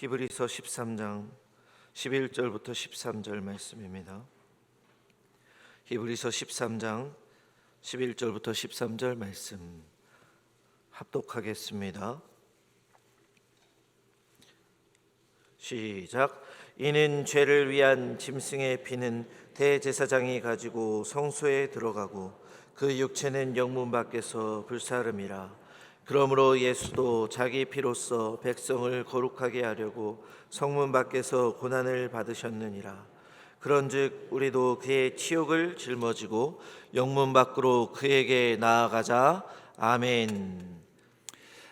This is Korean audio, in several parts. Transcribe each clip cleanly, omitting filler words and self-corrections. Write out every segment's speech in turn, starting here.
히브리서 13장 11절부터 13절 말씀입니다. 히브리서 13장 11절부터 13절 말씀 합독하겠습니다. 시작. 이는 죄를 위한 짐승의 피는 대제사장이 가지고 성소에 들어가고 그 육체는 영문 밖에서 불사름이라. 그러므로 예수도 자기 피로써 백성을 거룩하게 하려고 성문 밖에서 고난을 받으셨느니라. 그런즉 우리도 그의 치욕을 짊어지고 영문 밖으로 그에게 나아가자. 아멘.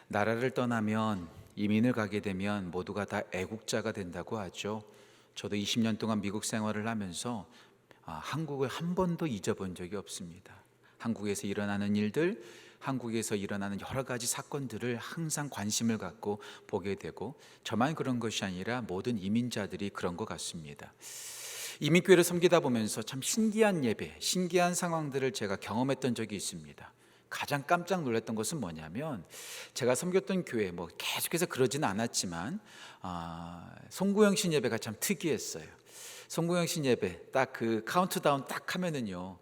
나라를 떠나면, 이민을 가게 되면 모두가 다 애국자가 된다고 하죠. 저도 20년 동안 미국 생활을 하면서 한국을 한 번도 잊어본 적이 없습니다. 한국에서 일어나는 일들, 한국에서 일어나는 여러 가지 사건들을 항상 관심을 갖고 보게 되고, 저만 그런 것이 아니라 모든 이민자들이 그런 것 같습니다. 이민교회를 섬기다 보면서 참 신기한 예배, 신기한 상황들을 제가 경험했던 적이 있습니다. 가장 깜짝 놀랐던 것은 뭐냐면, 제가 섬겼던 교회, 계속해서 그러지는 않았지만 송구영신 예배가 참 특이했어요. 송구영신 예배 딱 그 카운트다운 딱 하면은요,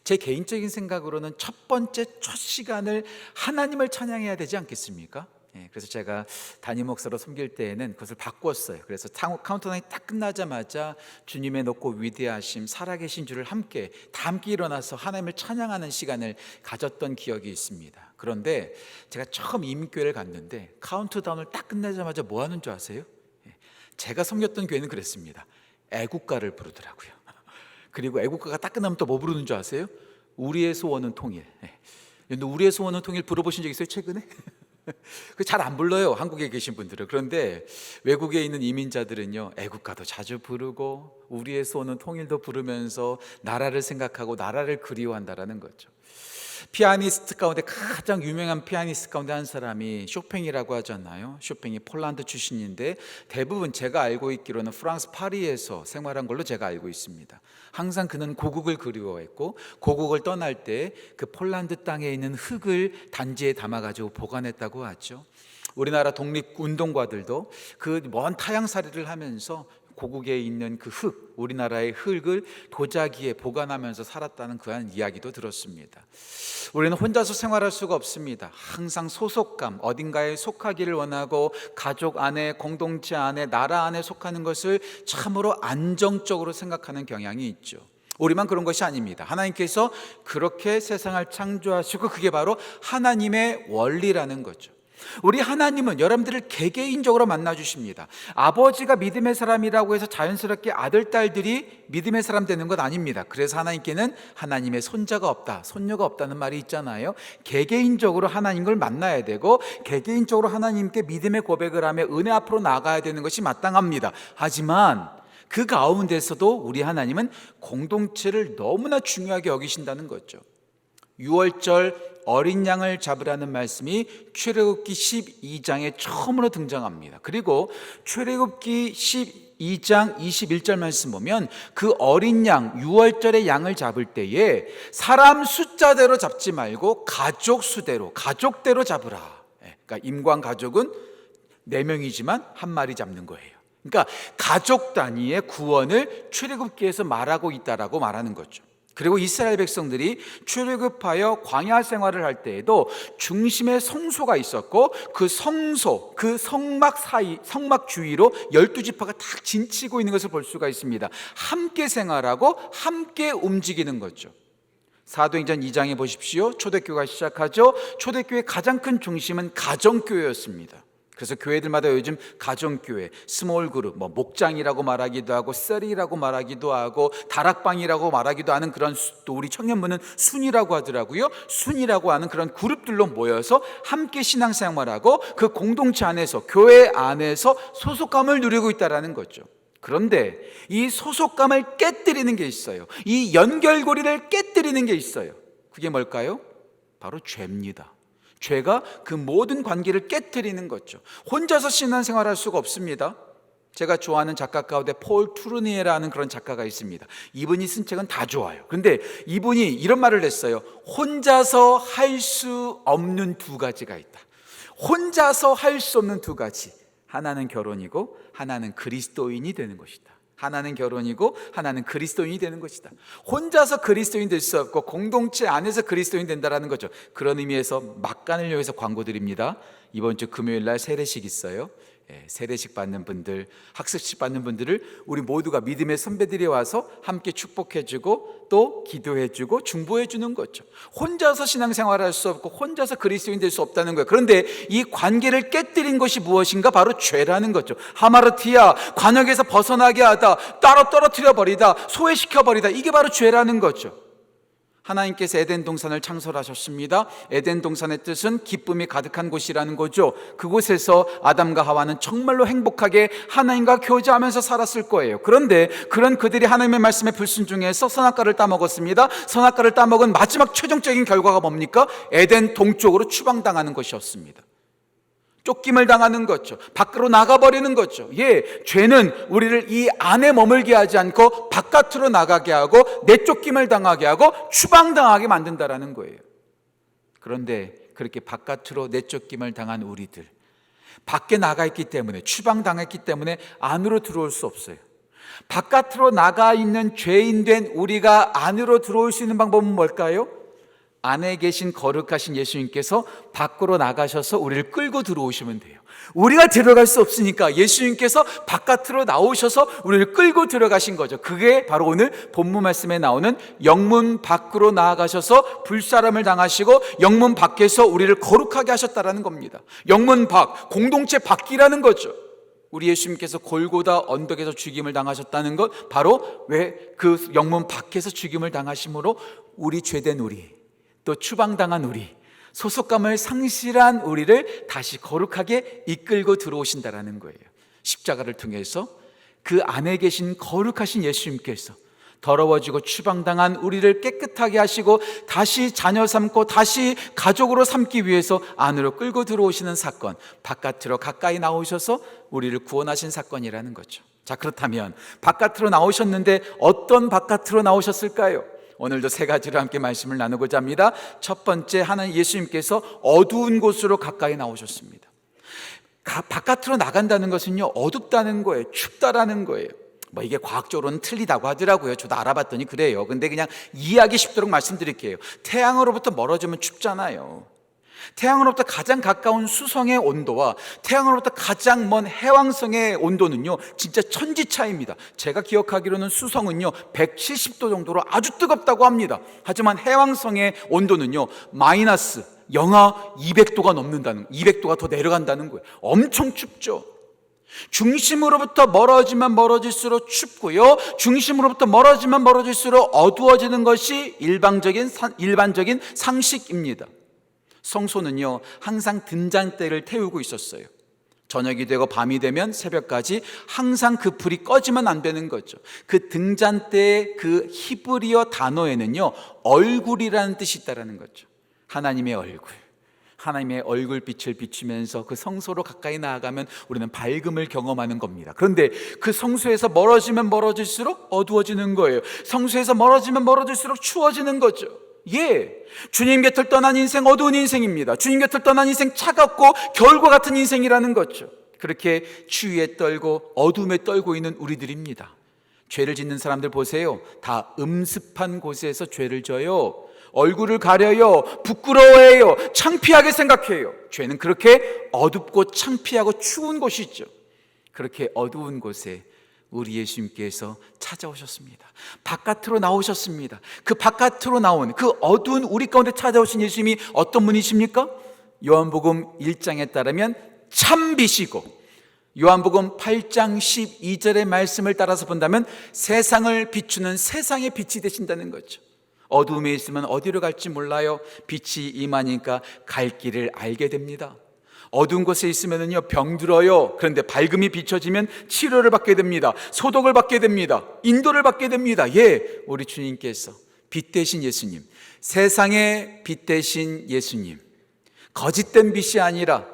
제 개인적인 생각으로는 첫 번째 첫 시간을 하나님을 찬양해야 되지 않겠습니까? 그래서 제가 담임 목사로 섬길 때에는 그것을 바꿨어요. 그래서 카운트다운이 딱 끝나자마자 주님의 높고 위대하심, 살아계신 주를 다 함께 일어나서 하나님을 찬양하는 시간을 가졌던 기억이 있습니다. 그런데 제가 처음 이민교회를 갔는데 카운트다운을 딱 끝나자마자 뭐 하는 줄 아세요? 제가 섬겼던 교회는 그랬습니다. 애국가를 부르더라고요. 그리고 애국가가 딱 끝나면 또 뭐 부르는 줄 아세요? 우리의 소원은 통일. 근데 우리의 소원은 통일 불러보신 적 있어요, 최근에? 잘 안 불러요, 한국에 계신 분들은. 그런데 외국에 있는 이민자들은요, 애국가도 자주 부르고 우리의 소원은 통일도 부르면서 나라를 생각하고 나라를 그리워한다라는 거죠. 피아니스트 가운데 가장 유명한 피아니스트 가운데 한 사람이 쇼팽이라고 하잖아요. 쇼팽이 폴란드 출신인데 대부분 제가 알고 있기로는 프랑스 파리에서 생활한 걸로 제가 알고 있습니다. 항상 그는 고국을 그리워했고, 고국을 떠날 때 그 폴란드 땅에 있는 흙을 단지에 담아가지고 보관했다고 하죠. 우리나라 독립운동가들도 그 먼 타향살이를 하면서 고국에 있는 그 흙, 우리나라의 흙을 도자기에 보관하면서 살았다는 그런 이야기도 들었습니다. 우리는 혼자서 생활할 수가 없습니다. 항상 소속감, 어딘가에 속하기를 원하고, 가족 안에, 공동체 안에, 나라 안에 속하는 것을 참으로 안정적으로 생각하는 경향이 있죠. 우리만 그런 것이 아닙니다. 하나님께서 그렇게 세상을 창조하시고, 그게 바로 하나님의 원리라는 거죠. 우리 하나님은 여러분들을 개개인적으로 만나주십니다. 아버지가 믿음의 사람이라고 해서 자연스럽게 아들, 딸들이 믿음의 사람 되는 것 아닙니다. 그래서 하나님께는 하나님의 손자가 없다, 손녀가 없다는 말이 있잖아요. 개개인적으로 하나님을 만나야 되고, 개개인적으로 하나님께 믿음의 고백을 하며 은혜 앞으로 나아가야 되는 것이 마땅합니다. 하지만 그 가운데서도 우리 하나님은 공동체를 너무나 중요하게 여기신다는 거죠. 6월절 어린 양을 잡으라는 말씀이 출애굽기 12장에 처음으로 등장합니다. 그리고 출애굽기 12장 21절 말씀 보면, 그 어린 양 6월절의 양을 잡을 때에 사람 숫자대로 잡지 말고 가족 수대로, 가족대로 잡으라. 그러니까 임관 가족은 4명이지만 한 마리 잡는 거예요. 그러니까 가족 단위의 구원을 출애굽기에서 말하고 있다라고 말하는 거죠. 그리고 이스라엘 백성들이 출애굽하여 광야 생활을 할 때에도 중심에 성소가 있었고, 그 성소, 그 성막 사이, 성막 주위로 12지파가 딱 진치고 있는 것을 볼 수가 있습니다. 함께 생활하고 함께 움직이는 거죠. 사도행전 2장에 보십시오. 초대교회가 시작하죠. 초대교회의 가장 큰 중심은 가정교회였습니다. 그래서 교회들마다 요즘 가정교회, 스몰 그룹, 목장이라고 말하기도 하고, 셀이라고 말하기도 하고, 다락방이라고 말하기도 하는 그런, 또 우리 청년부는 순이라고 하더라고요. 순이라고 하는 그런 그룹들로 모여서 함께 신앙생활하고, 그 공동체 안에서, 교회 안에서 소속감을 누리고 있다는 거죠. 그런데 이 소속감을 깨뜨리는 게 있어요. 이 연결고리를 깨뜨리는 게 있어요. 그게 뭘까요? 바로 죄입니다. 죄가 그 모든 관계를 깨뜨리는 거죠. 혼자서 신앙생활할 수가 없습니다. 제가 좋아하는 작가 가운데 폴 투르니에라는 그런 작가가 있습니다. 이분이 쓴 책은 다 좋아요. 그런데 이분이 이런 말을 했어요. 혼자서 할 수 없는 두 가지가 있다. 혼자서 할 수 없는 두 가지. 하나는 결혼이고 하나는 그리스도인이 되는 것이다. 하나는 결혼이고 하나는 그리스도인이 되는 것이다. 혼자서 그리스도인 될 수 없고 공동체 안에서 그리스도인 된다라는 거죠. 그런 의미에서 막간을 위해서 광고 드립니다. 이번 주 금요일 날 세례식 있어요. 세례식 받는 분들, 학습식 받는 분들을 우리 모두가 믿음의 선배들이 와서 함께 축복해주고 또 기도해주고 중보해주는 거죠. 혼자서 신앙생활을 할 수 없고 혼자서 그리스도인 될 수 없다는 거예요. 그런데 이 관계를 깨뜨린 것이 무엇인가? 바로 죄라는 거죠. 하마르티아, 관역에서 벗어나게 하다, 따로 떨어뜨려 버리다, 소외시켜 버리다, 이게 바로 죄라는 거죠. 하나님께서 에덴 동산을 창설하셨습니다. 에덴 동산의 뜻은 기쁨이 가득한 곳이라는 거죠. 그곳에서 아담과 하와는 정말로 행복하게 하나님과 교제하면서 살았을 거예요. 그런데 그런 그들이 하나님의 말씀에 불순종해서 선악과를 따먹었습니다. 선악과를 따먹은 마지막 최종적인 결과가 뭡니까? 에덴 동쪽으로 추방당하는 것이었습니다. 쫓김을 당하는 거죠. 밖으로 나가버리는 거죠. 죄는 우리를 이 안에 머물게 하지 않고 바깥으로 나가게 하고 내쫓김을 당하게 하고 추방당하게 만든다라는 거예요. 그런데 그렇게 바깥으로 내쫓김을 당한 우리들, 밖에 나가 있기 때문에, 추방당했기 때문에 안으로 들어올 수 없어요. 바깥으로 나가 있는 죄인 된 우리가 안으로 들어올 수 있는 방법은 뭘까요? 안에 계신 거룩하신 예수님께서 밖으로 나가셔서 우리를 끌고 들어오시면 돼요. 우리가 들어갈 수 없으니까 예수님께서 바깥으로 나오셔서 우리를 끌고 들어가신 거죠. 그게 바로 오늘 본문 말씀에 나오는 영문 밖으로 나아가셔서 불사람을 당하시고 영문 밖에서 우리를 거룩하게 하셨다라는 겁니다. 영문 밖, 공동체 밖이라는 거죠. 우리 예수님께서 골고다 언덕에서 죽임을 당하셨다는 것, 바로 왜 그 영문 밖에서 죽임을 당하심으로 우리 죄된 우리, 또 추방당한 우리, 소속감을 상실한 우리를 다시 거룩하게 이끌고 들어오신다라는 거예요. 십자가를 통해서 그 안에 계신 거룩하신 예수님께서 더러워지고 추방당한 우리를 깨끗하게 하시고 다시 자녀 삼고 다시 가족으로 삼기 위해서 안으로 끌고 들어오시는 사건, 바깥으로 가까이 나오셔서 우리를 구원하신 사건이라는 거죠. 자, 그렇다면 바깥으로 나오셨는데 어떤 바깥으로 나오셨을까요? 오늘도 세 가지로 함께 말씀을 나누고자 합니다. 첫 번째, 하나님 예수님께서 어두운 곳으로 가까이 나오셨습니다. 바깥으로 나간다는 것은요, 어둡다는 거예요. 춥다라는 거예요. 이게 과학적으로는 틀리다고 하더라고요. 저도 알아봤더니 그래요. 근데 그냥 이해하기 쉽도록 말씀드릴게요. 태양으로부터 멀어지면 춥잖아요. 태양으로부터 가장 가까운 수성의 온도와 태양으로부터 가장 먼 해왕성의 온도는요, 진짜 천지차이입니다. 제가 기억하기로는 수성은요 170도 정도로 아주 뜨겁다고 합니다. 하지만 해왕성의 온도는요 마이너스 영하 200도가 넘는다는, 200도가 더 내려간다는 거예요. 엄청 춥죠. 중심으로부터 멀어지면 멀어질수록 춥고요, 중심으로부터 멀어지면 멀어질수록 어두워지는 것이 일반적인 상식입니다. 성소는요 항상 등잔대를 태우고 있었어요. 저녁이 되고 밤이 되면 새벽까지 항상 그 불이 꺼지면 안 되는 거죠. 그 등잔대의 그 히브리어 단어에는요 얼굴이라는 뜻이 있다는 거죠. 하나님의 얼굴, 하나님의 얼굴빛을 비추면서 그 성소로 가까이 나아가면 우리는 밝음을 경험하는 겁니다. 그런데 그 성소에서 멀어지면 멀어질수록 어두워지는 거예요. 성소에서 멀어지면 멀어질수록 추워지는 거죠. 주님 곁을 떠난 인생, 어두운 인생입니다. 주님 곁을 떠난 인생, 차갑고 겨울과 같은 인생이라는 거죠. 그렇게 추위에 떨고 어둠에 떨고 있는 우리들입니다. 죄를 짓는 사람들 보세요. 다 음습한 곳에서 죄를 져요. 얼굴을 가려요. 부끄러워해요. 창피하게 생각해요. 죄는 그렇게 어둡고 창피하고 추운 곳이죠. 그렇게 어두운 곳에 우리 예수님께서 찾아오셨습니다. 바깥으로 나오셨습니다. 그 바깥으로 나온 그 어두운 우리 가운데 찾아오신 예수님이 어떤 분이십니까? 요한복음 1장에 따르면 참빛이고, 요한복음 8장 12절의 말씀을 따라서 본다면 세상을 비추는 세상의 빛이 되신다는 거죠. 어두움에 있으면 어디로 갈지 몰라요. 빛이 임하니까 갈 길을 알게 됩니다. 어두운 곳에 있으면요 병들어요. 그런데 밝음이 비춰지면 치료를 받게 됩니다. 소독을 받게 됩니다. 인도를 받게 됩니다. 우리 주님께서 빛 되신 예수님, 세상의 빛 되신 예수님, 거짓된 빛이 아니라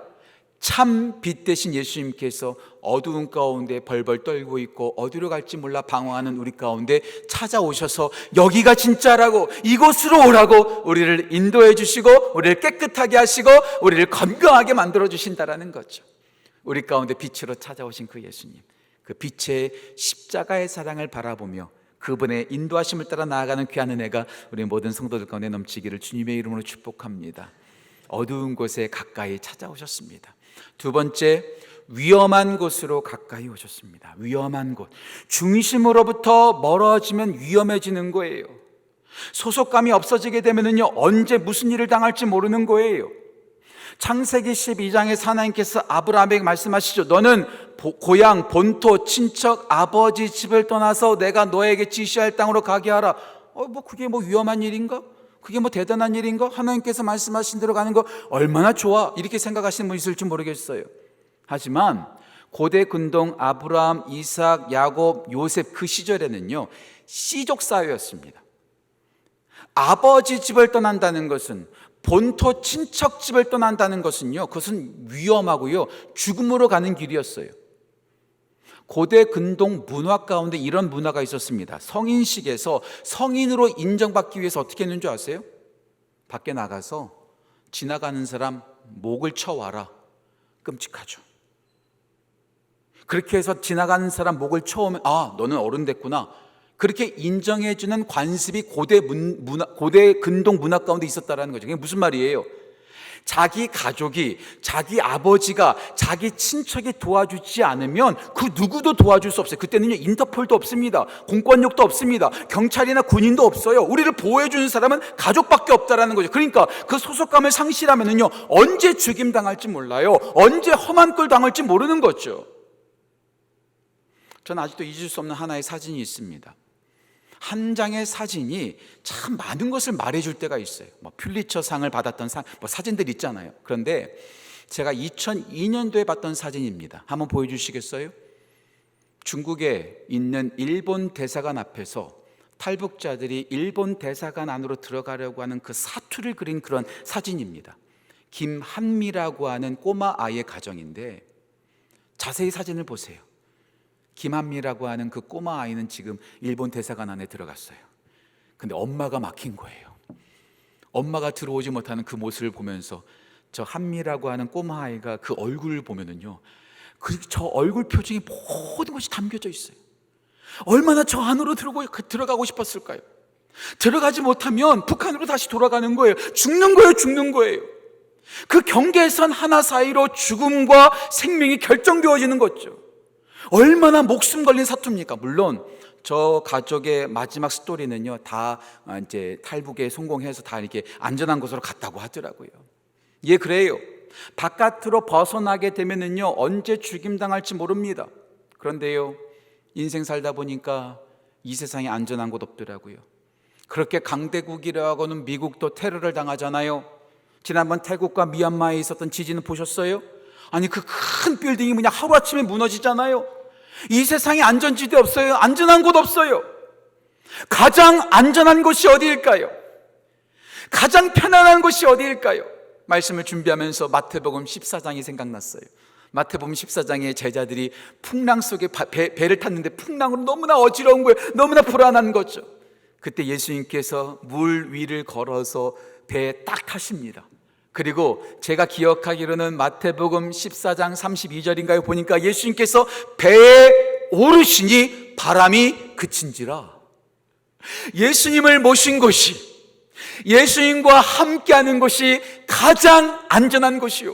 참 빛 되신 예수님께서 어두운 가운데 벌벌 떨고 있고 어디로 갈지 몰라 방황하는 우리 가운데 찾아오셔서 여기가 진짜라고, 이곳으로 오라고 우리를 인도해 주시고 우리를 깨끗하게 하시고 우리를 건강하게 만들어 주신다라는 거죠. 우리 가운데 빛으로 찾아오신 그 예수님, 그 빛의 십자가의 사랑을 바라보며 그분의 인도하심을 따라 나아가는 귀한 은혜가 우리 모든 성도들 가운데 넘치기를 주님의 이름으로 축복합니다. 어두운 곳에 가까이 찾아오셨습니다. 두 번째, 위험한 곳으로 가까이 오셨습니다. 위험한 곳, 중심으로부터 멀어지면 위험해지는 거예요. 소속감이 없어지게 되면요, 언제 무슨 일을 당할지 모르는 거예요. 창세기 12장에서 하나님께서 아브라함에게 말씀하시죠. 너는 고향, 본토, 친척, 아버지 집을 떠나서 내가 너에게 지시할 땅으로 가게 하라. 그게 위험한 일인가? 그게 대단한 일인가? 하나님께서 말씀하신 대로 가는 거 얼마나 좋아, 이렇게 생각하시는 분 있을지 모르겠어요. 하지만 고대 근동 아브라함, 이삭, 야곱, 요셉 그 시절에는요, 씨족 사회였습니다. 아버지 집을 떠난다는 것은, 본토 친척 집을 떠난다는 것은요, 그것은 위험하고요, 죽음으로 가는 길이었어요. 고대 근동 문화 가운데 이런 문화가 있었습니다. 성인식에서 성인으로 인정받기 위해서 어떻게 했는 줄 아세요? 밖에 나가서 지나가는 사람 목을 쳐와라. 끔찍하죠. 그렇게 해서 지나가는 사람 목을 쳐오면 너는 어른 됐구나, 그렇게 인정해주는 관습이 고대 근동 문화 가운데 있었다는 거죠. 그게 무슨 말이에요? 자기 가족이, 자기 아버지가, 자기 친척이 도와주지 않으면 그 누구도 도와줄 수 없어요. 그때는요, 인터폴도 없습니다. 공권력도 없습니다. 경찰이나 군인도 없어요. 우리를 보호해주는 사람은 가족밖에 없다라는 거죠. 그러니까 그 소속감을 상실하면은요, 언제 죽임당할지 몰라요. 언제 험한 꼴 당할지 모르는 거죠. 저는 아직도 잊을 수 없는 하나의 사진이 있습니다. 한 장의 사진이 참 많은 것을 말해줄 때가 있어요. 퓰리처상을 받았던 사진들 있잖아요. 그런데 제가 2002년도에 봤던 사진입니다. 한번 보여주시겠어요? 중국에 있는 일본 대사관 앞에서 탈북자들이 일본 대사관 안으로 들어가려고 하는 그 사투를 그린 그런 사진입니다. 김한미라고 하는 꼬마 아이의 가정인데, 자세히 사진을 보세요. 김한미라고 하는 그 꼬마 아이는 지금 일본 대사관 안에 들어갔어요. 근데 엄마가 막힌 거예요. 엄마가 들어오지 못하는 그 모습을 보면서 저 한미라고 하는 꼬마 아이가 그 얼굴을 보면은요, 저 얼굴 표정이 모든 것이 담겨져 있어요. 얼마나 저 안으로 들어가고 싶었을까요? 들어가지 못하면 북한으로 다시 돌아가는 거예요. 죽는 거예요. 그 경계선 하나 사이로 죽음과 생명이 결정되어지는 거죠. 얼마나 목숨 걸린 사투입니까? 물론 저 가족의 마지막 스토리는요, 다 이제 탈북에 성공해서 다 이렇게 안전한 곳으로 갔다고 하더라고요. 예, 그래요. 바깥으로 벗어나게 되면은요, 언제 죽임당할지 모릅니다. 그런데요, 인생 살다 보니까 이 세상에 안전한 곳 없더라고요. 그렇게 강대국이라고는 미국도 테러를 당하잖아요. 지난번 태국과 미얀마에 있었던 지진은 보셨어요? 아니, 그 큰 빌딩이 하루아침에 무너지잖아요. 이 세상에 안전지대 없어요. 안전한 곳 없어요. 가장 안전한 곳이 어디일까요? 가장 편안한 곳이 어디일까요? 말씀을 준비하면서 마태복음 14장이 생각났어요. 마태복음 14장에 제자들이 풍랑 속에 배를 탔는데 풍랑으로 너무나 어지러운 거예요. 너무나 불안한 거죠. 그때 예수님께서 물 위를 걸어서 배에 딱 타십니다. 그리고 제가 기억하기로는 마태복음 14장 32절인가요? 보니까 예수님께서 배에 오르시니 바람이 그친지라. 예수님을 모신 곳이, 예수님과 함께하는 곳이 가장 안전한 곳이요,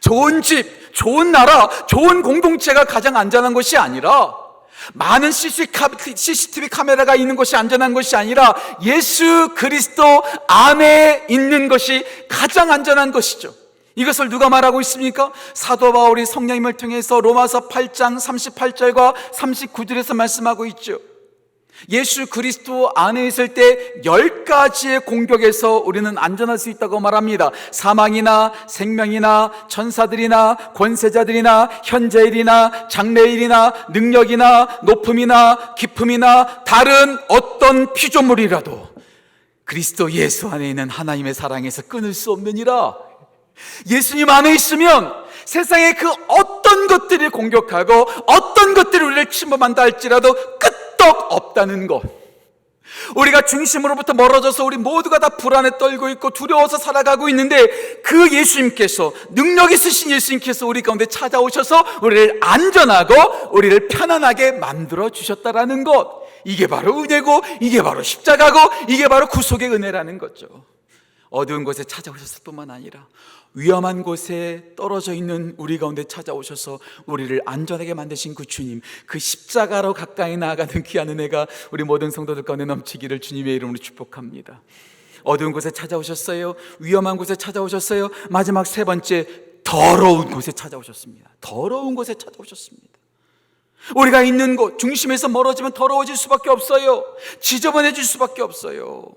좋은 집, 좋은 나라, 좋은 공동체가 가장 안전한 것이 아니라, 많은 CCTV 카메라가 있는 것이 안전한 것이 아니라 예수 그리스도 안에 있는 것이 가장 안전한 것이죠. 이것을 누가 말하고 있습니까? 사도 바울이 성령님을 통해서 로마서 8장 38절과 39절에서 말씀하고 있죠. 예수 그리스도 안에 있을 때 10가지의 공격에서 우리는 안전할 수 있다고 말합니다. 사망이나 생명이나 천사들이나 권세자들이나 현재일이나 장래일이나 능력이나 높음이나 깊음이나 다른 어떤 피조물이라도 그리스도 예수 안에 있는 하나님의 사랑에서 끊을 수 없느니라. 예수님 안에 있으면 세상의 그 어떤 것들이 공격하고 어떤 것들이 우리를 침범한다 할지라도 끄떡 없다는 것. 우리가 중심으로부터 멀어져서 우리 모두가 다 불안에 떨고 있고 두려워서 살아가고 있는데, 그 예수님께서, 능력 있으신 예수님께서 우리 가운데 찾아오셔서 우리를 안전하고 우리를 편안하게 만들어 주셨다라는 것, 이게 바로 은혜고, 이게 바로 십자가고, 이게 바로 구속의 은혜라는 거죠. 어두운 곳에 찾아오셨을 뿐만 아니라 위험한 곳에 떨어져 있는 우리 가운데 찾아오셔서 우리를 안전하게 만드신 그 주님, 그 십자가로 가까이 나아가는 귀한 은혜가 우리 모든 성도들 가운데 넘치기를 주님의 이름으로 축복합니다. 어두운 곳에 찾아오셨어요. 위험한 곳에 찾아오셨어요. 마지막 세 번째, 더러운 곳에 찾아오셨습니다. 더러운 곳에 찾아오셨습니다. 우리가 있는 곳, 중심에서 멀어지면 더러워질 수밖에 없어요. 지저분해질 수밖에 없어요.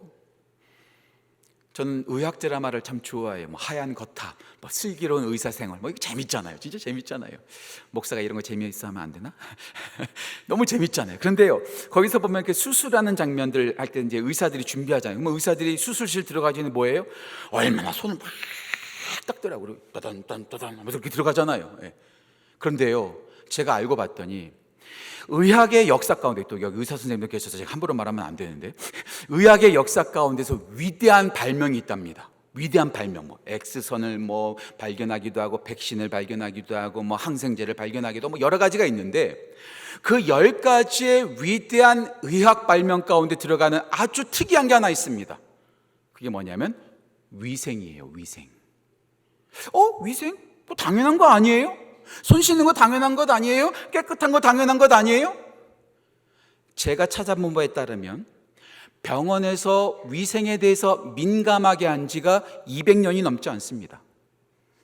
저는 의학 드라마를 참 좋아해요. 하얀 거탑, 슬기로운 의사생활, 이거 재밌잖아요. 진짜 재밌잖아요. 목사가 이런 거 재미있어 하면 안 되나? 너무 재밌잖아요. 그런데요, 거기서 보면 이렇게 수술하는 장면들 할 때 이제 의사들이 준비하잖아요. 의사들이 수술실 들어가기는 뭐예요? 얼마나 손을 막 닦더라고요. 따단 하면서 이렇게 들어가잖아요. 그런데요, 제가 알고 봤더니 의학의 역사 가운데, 또 여기 의사 선생님들 계셔서 제가 함부로 말하면 안 되는데, 의학의 역사 가운데서 위대한 발명이 있답니다. 위대한 발명, X선을 발견하기도 하고, 백신을 발견하기도 하고, 항생제를 발견하기도 하고, 여러 가지가 있는데, 그 10가지의 위대한 의학 발명 가운데 들어가는 아주 특이한 게 하나 있습니다. 그게 뭐냐면 위생이에요. 위생. 위생? 당연한 거 아니에요? 손 씻는 거 당연한 것 아니에요? 깨끗한 거 당연한 것 아니에요? 제가 찾아본 바에 따르면 병원에서 위생에 대해서 민감하게 한 지가 200년이 넘지 않습니다.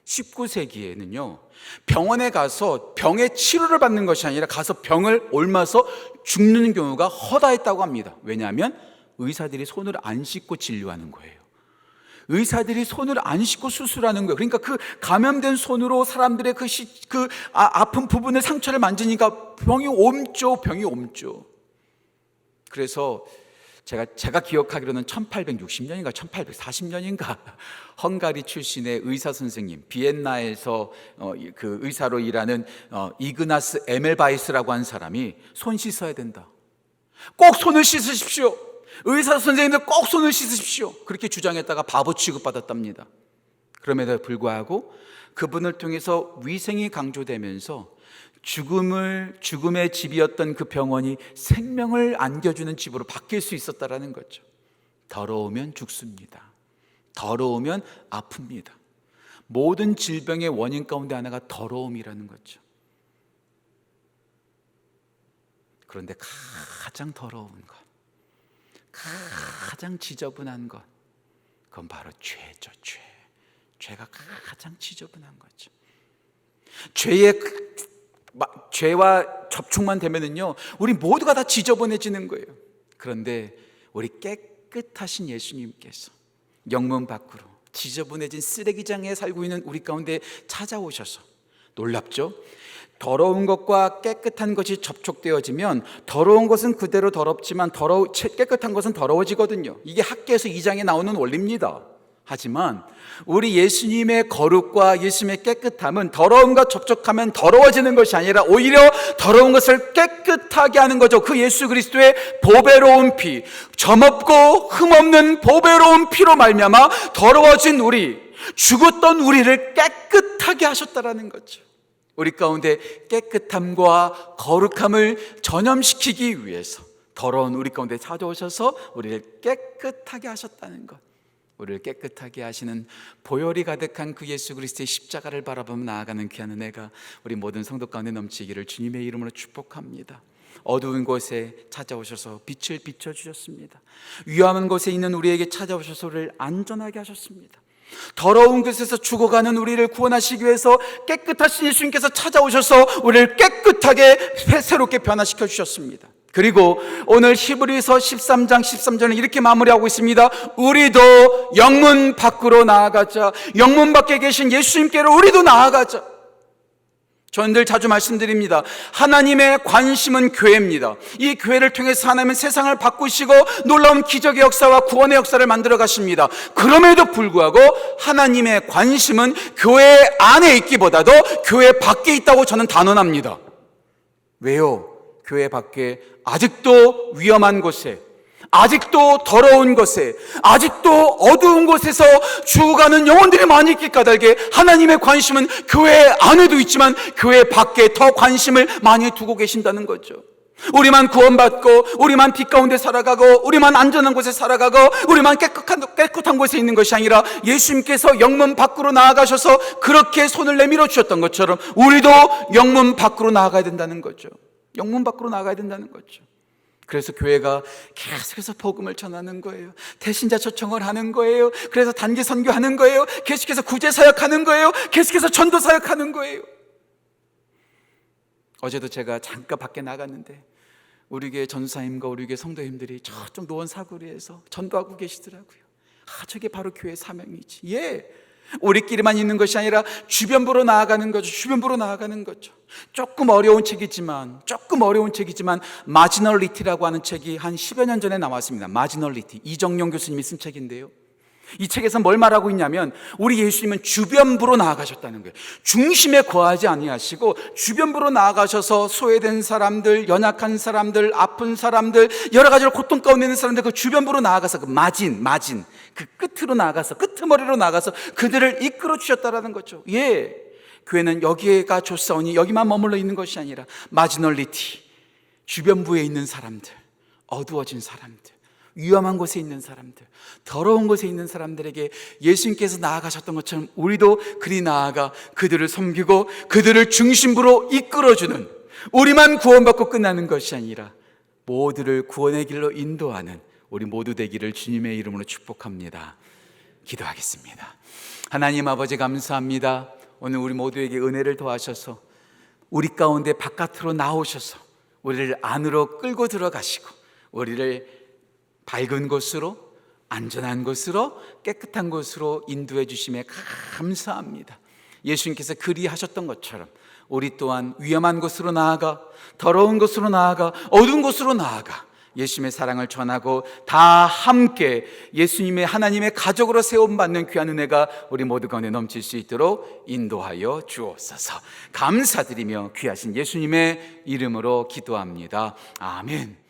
19세기에는요, 병원에 가서 병의 치료를 받는 것이 아니라 가서 병을 옮아서 죽는 경우가 허다했다고 합니다. 왜냐하면 의사들이 손을 안 씻고 진료하는 거예요. 의사들이 손을 안 씻고 수술하는 거예요. 그러니까 그 감염된 손으로 사람들의 아픈 부분을, 상처를 만지니까 병이 옮죠. 그래서 제가 기억하기로는 1860년인가 1840년인가 헝가리 출신의 의사 선생님, 비엔나에서 그 의사로 일하는 이그나스 에멜바이스라고 하는 사람이 손 씻어야 된다, 꼭 손을 씻으십시오, 의사 선생님들 꼭 손을 씻으십시오, 그렇게 주장했다가 바보 취급받았답니다. 그럼에도 불구하고 그분을 통해서 위생이 강조되면서 죽음의 집이었던 그 병원이 생명을 안겨주는 집으로 바뀔 수 있었다라는 거죠. 더러우면 죽습니다. 더러우면 아픕니다. 모든 질병의 원인 가운데 하나가 더러움이라는 거죠. 그런데 가장 더러운 것, 가장 지저분한 것, 그건 바로 죄죠. 죄가 가장 지저분한 거죠. 죄와 접촉만 되면은요, 우리 모두가 다 지저분해지는 거예요. 그런데 우리 깨끗하신 예수님께서 영문 밖으로 지저분해진 쓰레기장에 살고 있는 우리 가운데 찾아오셔서, 놀랍죠? 더러운 것과 깨끗한 것이 접촉되어지면 더러운 것은 그대로 더럽지만 깨끗한 것은 더러워지거든요. 이게 학계에서 2장에 나오는 원리입니다. 하지만 우리 예수님의 거룩과 예수님의 깨끗함은 더러움과 접촉하면 더러워지는 것이 아니라 오히려 더러운 것을 깨끗하게 하는 거죠. 그 예수 그리스도의 보배로운 피, 점없고 흠없는 보배로운 피로 말미암아 더러워진 죽었던 우리를 깨끗하게 하셨다라는 거죠. 우리 가운데 깨끗함과 거룩함을 전염시키기 위해서 더러운 우리 가운데 찾아오셔서 우리를 깨끗하게 하셨다는 것. 우리를 깨끗하게 하시는 보혈이 가득한 그 예수 그리스도의 십자가를 바라보며 나아가는 귀한 은혜가 우리 모든 성도 가운데 넘치기를 주님의 이름으로 축복합니다. 어두운 곳에 찾아오셔서 빛을 비춰주셨습니다. 위험한 곳에 있는 우리에게 찾아오셔서 우리를 안전하게 하셨습니다. 더러운 곳에서 죽어가는 우리를 구원하시기 위해서 깨끗하신 예수님께서 찾아오셔서 우리를 깨끗하게 새롭게 변화시켜 주셨습니다. 그리고 오늘 히브리서 13장 13절은 이렇게 마무리하고 있습니다. 우리도 영문 밖으로 나아가자. 영문 밖에 계신 예수님께로 우리도 나아가자. 저는 늘 자주 말씀드립니다. 하나님의 관심은 교회입니다. 이 교회를 통해서 하나님은 세상을 바꾸시고 놀라운 기적의 역사와 구원의 역사를 만들어 가십니다. 그럼에도 불구하고 하나님의 관심은 교회 안에 있기보다도 교회 밖에 있다고 저는 단언합니다. 왜요? 교회 밖에 아직도 위험한 곳에, 아직도 더러운 곳에, 아직도 어두운 곳에서 죽어가는 영혼들이 많이 있기 까닭에 하나님의 관심은 교회 안에도 있지만 교회 밖에 더 관심을 많이 두고 계신다는 거죠. 우리만 구원받고, 우리만 빛 가운데 살아가고, 우리만 안전한 곳에 살아가고, 우리만 깨끗한 곳에 있는 것이 아니라 예수님께서 영문 밖으로 나아가셔서 그렇게 손을 내밀어 주셨던 것처럼 우리도 영문 밖으로 나아가야 된다는 거죠. 영문 밖으로 나아가야 된다는 거죠. 그래서 교회가 계속해서 복음을 전하는 거예요. 대신자 초청을 하는 거예요. 그래서 단기 선교하는 거예요. 계속해서 구제 사역하는 거예요. 계속해서 전도 사역하는 거예요. 어제도 제가 잠깐 밖에 나갔는데 우리 교회 전사님과 우리 교회 성도님들이 저쪽 노원 사거리에서 전도하고 계시더라고요. 저게 바로 교회 사명이지. 우리끼리만 있는 것이 아니라 주변부로 나아가는 거죠. 주변부로 나아가는 거죠. 조금 어려운 책이지만 마지널리티라고 하는 책이 한 10여 년 전에 나왔습니다. 마지널리티, 이정용 교수님이 쓴 책인데요, 이 책에서 뭘 말하고 있냐면 우리 예수님은 주변부로 나아가셨다는 거예요. 중심에 거하지 아니하시고 주변부로 나아가셔서 소외된 사람들, 연약한 사람들, 아픈 사람들, 여러 가지로 고통 가운데 있는 사람들 그 주변부로 나아가서 그 마진 그 끝으로 나아가서, 끄트머리로 나아가서 그들을 이끌어 주셨다라는 거죠. 교회는 여기가 좋사오니 여기만 머물러 있는 것이 아니라 마지널리티, 주변부에 있는 사람들, 어두워진 사람들, 위험한 곳에 있는 사람들, 더러운 곳에 있는 사람들에게 예수님께서 나아가셨던 것처럼 우리도 그리 나아가 그들을 섬기고 그들을 중심부로 이끌어주는, 우리만 구원받고 끝나는 것이 아니라 모두를 구원의 길로 인도하는 우리 모두 되기를 주님의 이름으로 축복합니다. 기도하겠습니다. 하나님 아버지, 감사합니다. 오늘 우리 모두에게 은혜를 더하셔서 우리 가운데 바깥으로 나오셔서 우리를 안으로 끌고 들어가시고 우리를 밝은 곳으로, 안전한 곳으로, 깨끗한 곳으로 인도해 주심에 감사합니다. 예수님께서 그리 하셨던 것처럼 우리 또한 위험한 곳으로 나아가, 더러운 곳으로 나아가, 어두운 곳으로 나아가 예수님의 사랑을 전하고 다 함께 예수님의 하나님의 가족으로 세움받는 귀한 은혜가 우리 모두 가운데 넘칠 수 있도록 인도하여 주옵소서. 감사드리며 귀하신 예수님의 이름으로 기도합니다. 아멘.